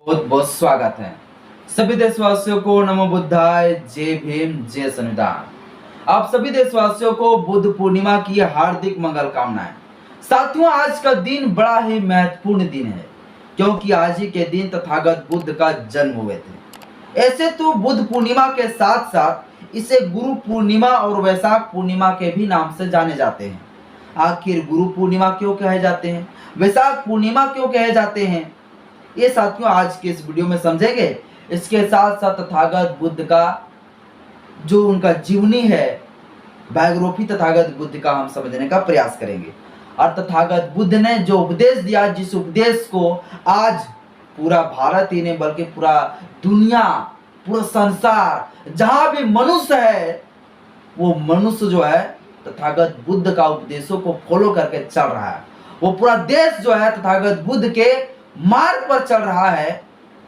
बहुत बहुत स्वागत है सभी देशवासियों को। नमो बुद्धाय, जय भीम, जय संविधान। आप सभी देशवासियों को बुद्ध पूर्णिमा की हार्दिक मंगल कामनाएं। साथियों, आज का दिन बड़ा ही महत्वपूर्ण दिन है क्योंकि आज ही के दिन तथागत बुद्ध का जन्म हुए थे। ऐसे तो बुद्ध पूर्णिमा के साथ साथ इसे गुरु पूर्णिमा और वैशाख पूर्णिमा के भी नाम से जाने जाते हैं। आखिर गुरु पूर्णिमा क्यों कहे जाते हैं, वैशाख पूर्णिमा क्यों कहे जाते हैं, ये साथियों आज के इस वीडियो में समझेंगे। इसके साथ साथ तथागत बुद्ध का जो उनका जीवनी है, बायोग्राफी तथागत बुद्ध का हम समझने का प्रयास करेंगे। और तथागत बुद्ध ने जो उपदेश दिया, जिस उपदेश को आज पूरा भारत ही नहीं बल्कि पूरा दुनिया, पूरा संसार, जहां भी मनुष्य है, वो मनुष्य जो है तथागत बुद्ध का उपदेशों को फॉलो करके चल रहा है। वो पूरा देश जो है तथागत बुद्ध के मार्ग पर चल रहा है।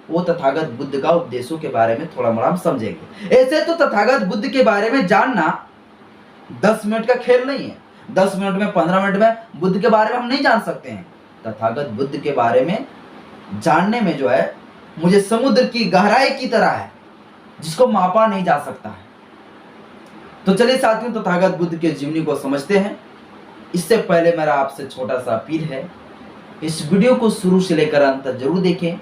वो तथागत बुद्ध का उपदेशों के बारे में थोड़ा मोड़ा हम समझेंगे। ऐसे तो तथागत बुद्ध के बारे में जानना 10 मिनट का खेल नहीं है। 10 मिनट में, 15 मिनट में बुद्ध के बारे में हम नहीं जान सकते हैं। तथागत बुद्ध के बारे में जानने में जो है मुझे समुद्र की गहराई की तरह है, जिसको मापा नहीं जा सकता है। तो चलिए साथियों, तथागत बुद्ध के जीवनी को समझते हैं। इससे पहले मेरा आपसे छोटा सा अपील है, इस वीडियो को शुरू से लेकर अंत तक जरूर देखें।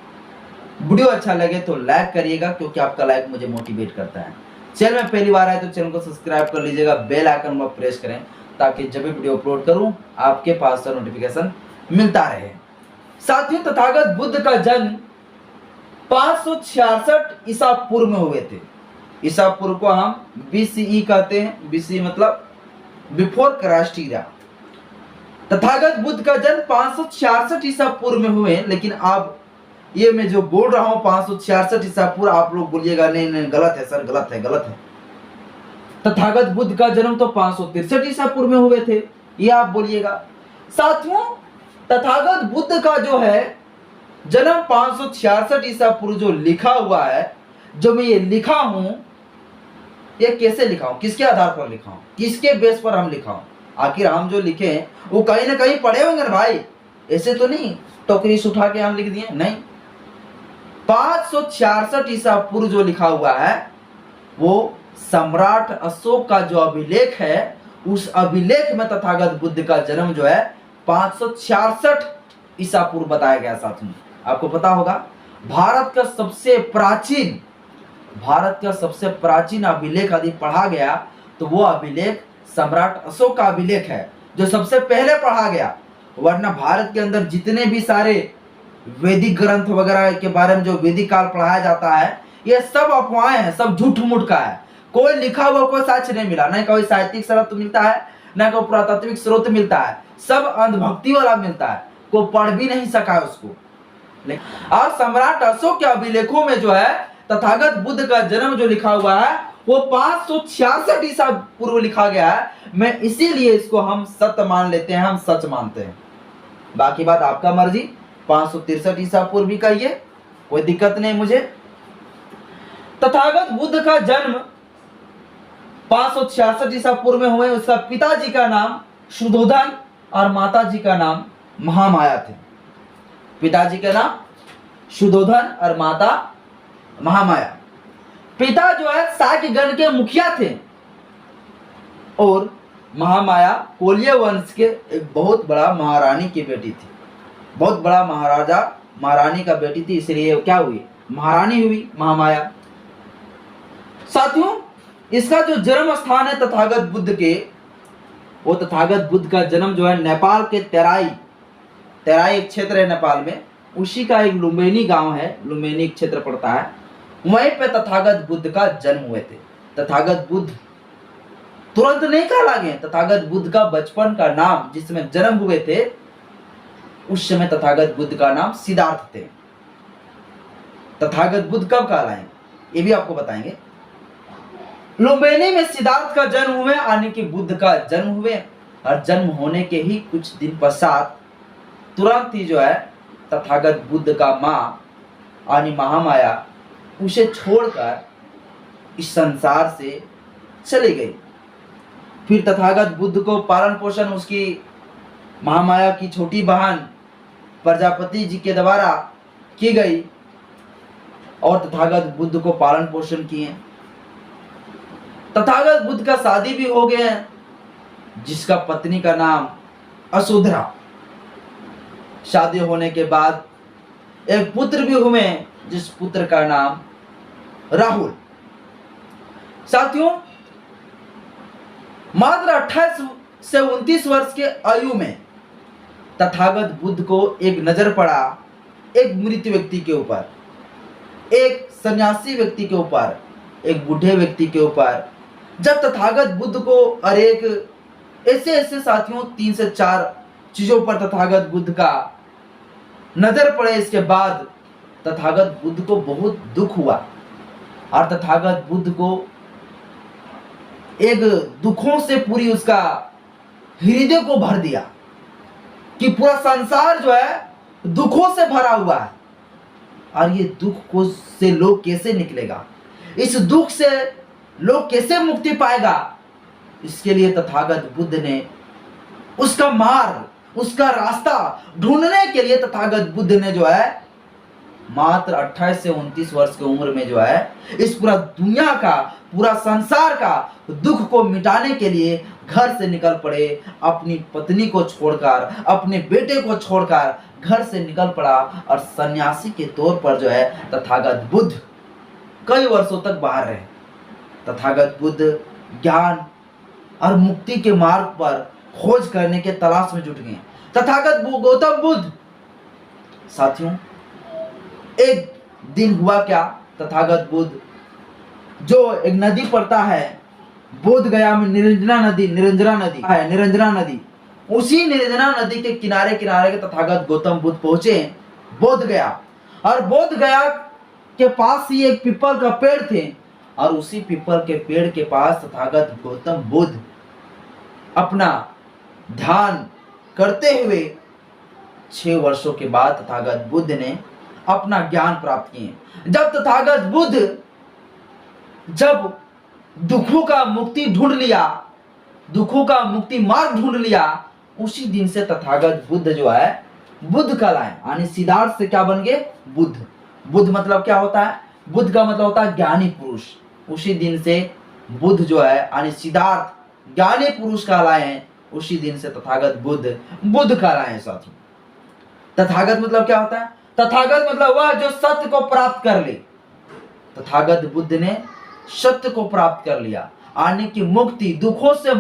वीडियो अच्छा लगे तो लाइक करिएगा, क्योंकि आपका लाइक मुझे मोटिवेट करता है। चैनल में पहली बार आए तो चैनल को सब्सक्राइब कर लीजिएगा, बेल आइकन को प्रेस करें ताकि जब भी वीडियो अपलोड करूं आपके पास नोटिफिकेशन मिलता रहे। साथियों, तथागत बुद्ध का जन्म 566 ईसा पूर्व में हुए थे। ईसा पूर्व को हम BCE कहते हैं। BCE मतलब बिफोर क्राइस्ट ईरा। तथागत बुद्ध का जन्म 566 ईसा पूर्व में हुए, लेकिन अब ये मैं जो बोल रहा हूं 566 ईसा पूर्व, आप लोग बोलिएगा नहीं नहीं गलत है सर, गलत है, गलत है। तथागत बुद्ध का जन्म तो 563 ईसा पूर्व में हुए थे, ये आप बोलिएगा। साथियों, तथागत बुद्ध का जो है जन्म 566 ईसा पूर्व जो लिखा हुआ है, जो मैं ये लिखा हूं, ये कैसे लिखा हूं, किसके आधार पर लिखा हूं, किसके बेस पर हम लिखा हूं। आखिर हम जो लिखे हैं वो कहीं ना कहीं पढ़े होंगे ना भाई, ऐसे तो नहीं टोकरी से उठा के हम लिख दिए, नहीं। 566 ईसा पूर्व जो लिखा हुआ है वो सम्राट अशोक का जो अभिलेख है, उस अभिलेख में तथागत बुद्ध का जन्म जो है 566 ईसा पूर्व बताया गया। साथ में आपको पता होगा भारत का सबसे प्राचीन अभिलेख यदि पढ़ा गया तो वो अभिलेख सम्राट अशोक का अभिलेख है, जो सबसे पहले पढ़ा गया। वरना भारत के अंदर जितने भी सारे वैदिक ग्रंथ वगैरह के बारे में जो वैदिक काल पढ़ाया जाता है, ये सब अफवाहें हैं, सब झूठ मूठ का है। कोई लिखा हुआ कोई साक्ष्य नहीं मिला, न कोई साहित्यिक स्रोत मिलता है, न कोई पुरातात्विक स्रोत मिलता है, सब अंधभक्ति वाला मिलता है, कोई पढ़ भी नहीं सका है उसको। और सम्राट अशोक के अभिलेखों में जो है तथागत बुद्ध का जन्म जो लिखा हुआ है वो 566 ईसा पूर्व लिखा गया है। मैं इसीलिए इसको हम सत्य मान लेते हैं, हम सच मानते हैं। बाकी बात आपका मर्जी, 563 ईसा पूर्व भी कहिए, कोई दिक्कत नहीं मुझे। तथागत बुद्ध का जन्म 566 ईसा पूर्व में हुए। उसका पिताजी का नाम शुद्धोधन और माताजी का नाम महामाया थे। पिताजी का नाम शुद्धोधन और माता महामाया। पिता जो है शाक्य गण के मुखिया थे और महामाया कोल्य वंश के एक बहुत बड़ा महारानी की बेटी थी। बहुत बड़ा महाराजा महारानी का बेटी थी, इसलिए क्या हुई, महारानी हुई महामाया। साथियों, इसका जो जन्म स्थान है तथागत बुद्ध के, वो तथागत बुद्ध का जन्म जो है नेपाल के तेराई एक क्षेत्र है नेपाल में, उसी का एक लुम्बिनी गांव है, लुम्बिनी क्षेत्र पड़ता है, वहीं पे तथागत बुद्ध का जन्म हुए थे। तथागत बुद्ध तुरंत नहीं कहला गए। तथागत बुद्ध का बचपन का नाम, जिसमें जन्म हुए थे उस समय तथागत बुद्ध का नाम सिद्धार्थ थे। तथागत बुद्ध कब कहलाएंगे ये भी आपको बताएंगे। लुम्बिनी में सिद्धार्थ का जन्म हुए, यानी कि बुद्ध का जन्म हुए, और जन्म होने के ही कुछ दिन पश्चात तुरंत ही जो है तथागत बुद्ध का माँ यानी महामाया उसे छोड़कर इस संसार से चली गई। फिर तथागत बुद्ध को पालन पोषण उसकी महामाया की छोटी बहन प्रजापति जी के द्वारा की गई। और तथागत बुद्ध को पालन पोषण किए। तथागत बुद्ध का शादी भी हो गया, जिसका पत्नी का नाम असुधरा। शादी होने के बाद एक पुत्र भी हुए, जिस पुत्र का नाम राहुल। साथियों, मात्र 28 से 29 वर्ष के आयु में तथागत बुद्ध को एक नजर पड़ा एक मृत व्यक्ति के ऊपर, एक सन्यासी व्यक्ति के ऊपर, एक बूढ़े व्यक्ति के ऊपर। जब तथागत बुद्ध को और एक ऐसे साथियों 3 से 4 चीजों पर तथागत बुद्ध का नजर पड़े, इसके बाद तथागत बुद्ध को बहुत दुख हुआ और तथागत बुद्ध को एक दुखों से पूरी उसका हृदय को भर दिया कि पूरा संसार जो है दुखों से भरा हुआ है और ये दुख को से लोग कैसे निकलेगा, इस दुख से लोग कैसे मुक्ति पाएगा। इसके लिए तथागत बुद्ध ने उसका मार्ग, उसका रास्ता ढूंढने के लिए तथागत बुद्ध ने जो है मात्र 28 से 29 वर्ष की उम्र में जो है इस पूरा दुनिया का, पूरा संसार का दुख को मिटाने के लिए घर से निकल पड़े। अपनी पत्नी को छोड़कर, अपने बेटे को छोड़कर घर से निकल पड़ा और सन्यासी के तौर पर जो है तथागत बुद्ध कई वर्षों तक बाहर रहे। तथागत बुद्ध ज्ञान और मुक्ति के मार्ग पर खोज करने के तलाश में जुट गए। तथागत गौतम बुद्ध, साथियों, एक दिन हुआ क्या, तथागत बुद्ध जो एक नदी पड़ता है बोध गया में, निरंजना नदी, उसी निरंजना नदी के किनारे के तथागत गौतम बुद्ध पहुंचे बोध गया। और बोध गया के पास ही एक पीपल का पेड़ थे और उसी पीपल के पेड़ के पास तथागत गौतम बुद्ध अपना ध्यान करते हुए 6 वर्षों के बाद तथागत बुद्ध ने अपना ज्ञान प्राप्त किए। जब तथागत बुद्ध जब दुखों का मुक्ति ढूंढ लिया, दुखों का मुक्ति मार्ग ढूंढ लिया, उसी दिन से तथागत बुद्ध जो है बुद्ध कहलाए, यानी सिद्धार्थ से क्या बन गए, बुद्ध। बुद्ध मतलब क्या होता है, बुद्ध का मतलब होता है ज्ञानी पुरुष। उसी दिन से बुद्ध जो है यानी सिद्धार्थ ज्ञानी पुरुष कहलाए हैं। उसी दिन से तथागत बुद्ध बुद्ध कहलाए हैं। साथियों, तथागत मतलब क्या होता है, तथागत मतलब वह जो सत्य को प्राप्त कर ले। तथागत बुद्ध ने सत्य को प्राप्त कर लिया, आने की मुक्ति, दुखों से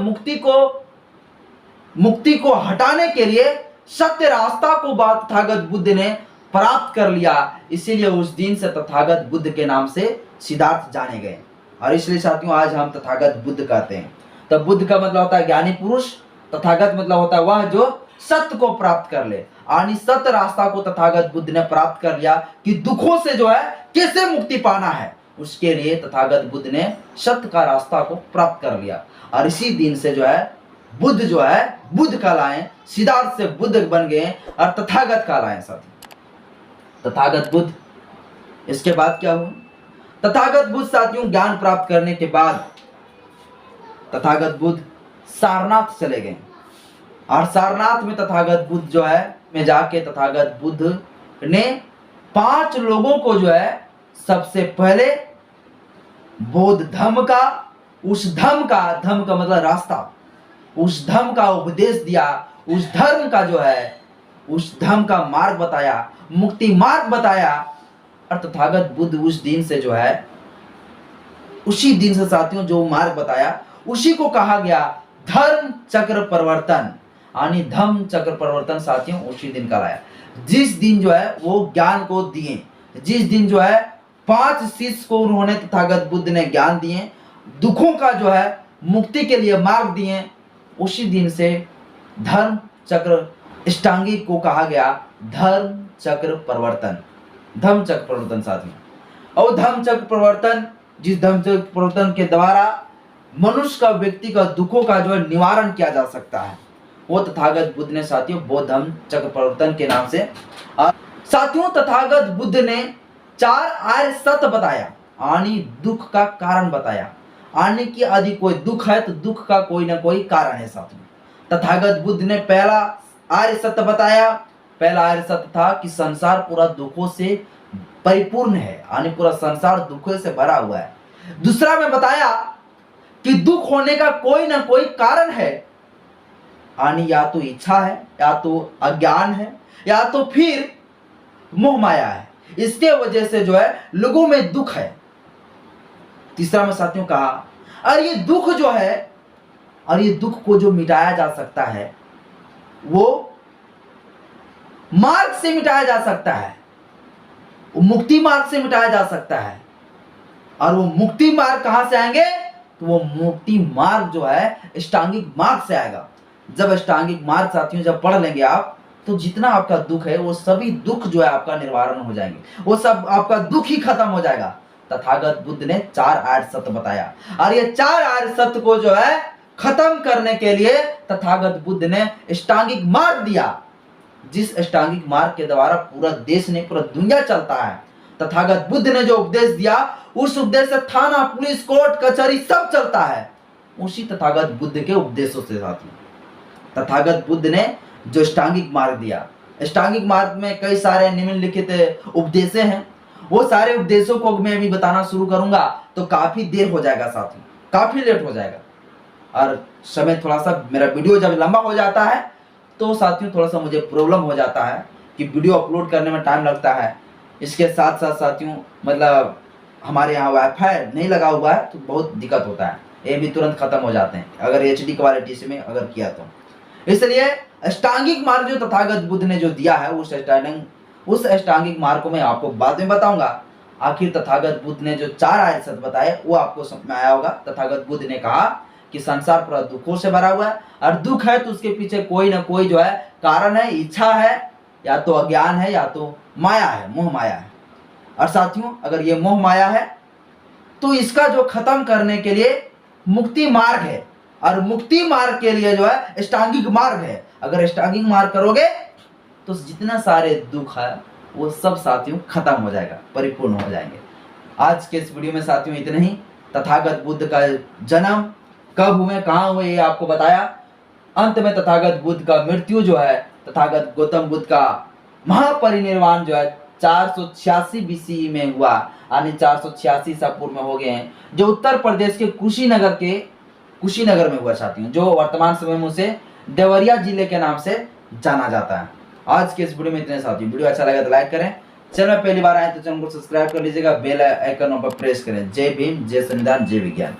मुक्ति को हटाने के लिए सत्य रास्ता को तथागत बुद्ध ने प्राप्त कर लिया। इसीलिए उस दिन से तथागत बुद्ध के नाम से सिद्धार्थ जाने गए। और इसलिए साथियों आज हम तथागत बुद्ध कहते हैं। तब बुद्ध का मतलब होता है ज्ञानी पुरुष, तथागत मतलब होता है वह जो सत्य को प्राप्त कर ले, यानी सत्य रास्ता को तथागत बुद्ध ने प्राप्त कर लिया कि दुखों से जो है कैसे मुक्ति पाना है। उसके लिए तथागत बुद्ध ने सत्य का रास्ता को प्राप्त कर लिया और इसी दिन से जो है बुद्ध जो है बुद्ध कहलाए, सिद्धार्थ से बुद्ध बन गए और तथागत कहलाए। साथियों, तथागत बुद्ध, इसके बाद क्या हुआ, तथागत बुद्ध साथियों ज्ञान प्राप्त करने के बाद तथागत बुद्ध सारनाथ चले गए और सारनाथ में तथागत बुद्ध जो है में जाके तथागत बुद्ध ने 5 लोगों को जो है सबसे पहले बौद्ध धम्म का, उस धम्म का मतलब रास्ता, उस धम्म का उपदेश दिया, उस धर्म का जो है उस धम्म का मार्ग बताया, मुक्ति मार्ग बताया। और तथागत बुद्ध उस दिन से जो है उसी दिन से साथियों जो मार्ग बताया उसी को कहा गया धर्म चक्र परिवर्तन, यानी धम्म चक्र परिवर्तन। साथियों उसी दिन कहलाया जिस दिन जो है वो ज्ञान को दिए, जिस दिन जो है 5 शिष्य को उन्होंने तथागत बुद्ध ने ज्ञान दिए, दुखों का जो है मुक्ति के लिए मार्ग दिए, उसी दिन से धर्म चक्र अष्टांगी को कहा गया धर्म चक्र परिवर्तन, धम्म चक्र परिवर्तन। साथियों और धम्म चक्र परिवर्तन, जिस धम्म चक्र परिवर्तन के द्वारा मनुष्य का, व्यक्ति का दुखों का जो है निवारण किया जा सकता है, वो तथागत बुद्ध ने साथियों बौद्ध धम्म चक्र परिवर्तन के नाम से। साथियों तथागत बुद्ध ने 4 आर्य सत्य बताया, यानी दुख का कारण बताया, यानी कि यदि कोई दुख है तो दुख का कोई ना कोई कारण है। साथियों तथागत बुद्ध ने पहला आर्य सत्य बताया। पहला आर्य सत्य था कि संसार पूरा दुखों से परिपूर्ण है, यानी पूरा संसार दुखों से भरा हुआ है। दूसरा में बताया कि दुख होने का कोई ना कोई कारण है, यानी या तो इच्छा है, या तो अज्ञान है, या तो फिर मोह माया है। इसके वजह से जो है लोगों में दुख है। तीसरा में साथियों कहा, और ये दुख जो है, और ये दुख को जो मिटाया जा सकता है वो मार्ग से मिटाया जा सकता है, वो मुक्ति मार्ग से मिटाया जा सकता है। और वो मुक्ति मार्ग कहां से आएंगे? तो वो मुक्ति मार्ग जो है अष्टांगिक मार्ग से आएगा। जब अष्टांगिक मार्ग साथियों जब पढ़ लेंगे आप, तो जितना आपका दुख है वो सभी दुख जो है आपका निवारण हो जाएंगे, वो सब आपका दुख ही खत्म हो जाएगा। तथागत बुद्ध ने 4 आर्य सत्य बताया, और ये 4 आर्य सत्य को जो है खत्म करने के लिए तथागत बुद्ध ने अष्टांगिक मार्ग दिया, जिस अष्टांगिक मार्ग के द्वारा पूरा देश ने, पूरा दुनिया चलता है। तथागत बुद्ध ने जो उपदेश दिया, उस उपदेश से थाना, पुलिस, कोर्ट, कचहरी सब चलता है, उसी तथागत बुद्ध के उपदेशों से साथियों। तथागत बुद्ध ने जो अष्टांगिक मार्ग दिया, अष्टांगिक मार्ग में कई सारे निम्नलिखित उपदेश हैं। वो सारे उपदेशों को मैं अभी बताना शुरू करूंगा तो काफी देर हो जाएगा साथियों, काफी लेट हो जाएगा, और समय थोड़ा सा, मेरा वीडियो जब लंबा हो जाता है तो साथियों थोड़ा सा मुझे प्रॉब्लम हो जाता है कि वीडियो अपलोड करने में टाइम लगता है। इसके साथ साथ साथियों मतलब हमारे यहाँ वाईफाई नहीं लगा हुआ है तो बहुत दिक्कत होता है, ये भी तुरंत खत्म हो जाते हैं अगर HD क्वालिटी से में अगर किया तो। इसलिए अष्टांगिक मार्ग जो तथागत बुद्ध ने जो दिया है, उस अष्टांगिक मार्ग को मैं आपको बाद में बताऊंगा। आखिर तथागत बुद्ध ने जो 4 आर्य सत्य बताए वो आपको समझ में आया होगा। तथागत बुद्ध ने कहा कि संसार पूरा दुखों से भरा हुआ है, और दुख है तो उसके पीछे कोई ना कोई जो है कारण है, इच्छा है, या तो अज्ञान है, या तो माया है, मोह माया है। और साथियों अगर ये मोह माया है तो इसका जो खत्म करने के लिए मुक्ति मार्ग है, और मुक्ति मार्ग के लिए जो है अष्टांगिक मार्ग है। अगर अष्टांगिक मार्ग करोगे तो जितना सारे दुख है वो सब साथियों खत्म हो जाएगा, परिपूर्ण हो जाएंगे। आज के इस वीडियो में साथियों इतना ही। तथागत बुद्ध का जन्म कब हुए, कहाँ हुए, ये आपको बताया। अंत में तथागत बुद्ध का मृत्यु जो है, तथागत गौतम बुद्ध का महापरिनिर्वाण जो है 486 BCE में हुआ, यानी 486 ईसा पूर्व में हो गए हैं, जो उत्तर प्रदेश के कुशीनगर में हुआ साथियों, जो वर्तमान समय में उसे देवरिया जिले के नाम से जाना जाता है। आज के इस वीडियो में इतने साथियों, वीडियो अच्छा लगा तो लाइक करें, चैनल पहली बार आए तो चैनल को सब्सक्राइब कर लीजिएगा, बेल आइकन पर प्रेस करें। जय भीम, जय संविधान, जय विज्ञान।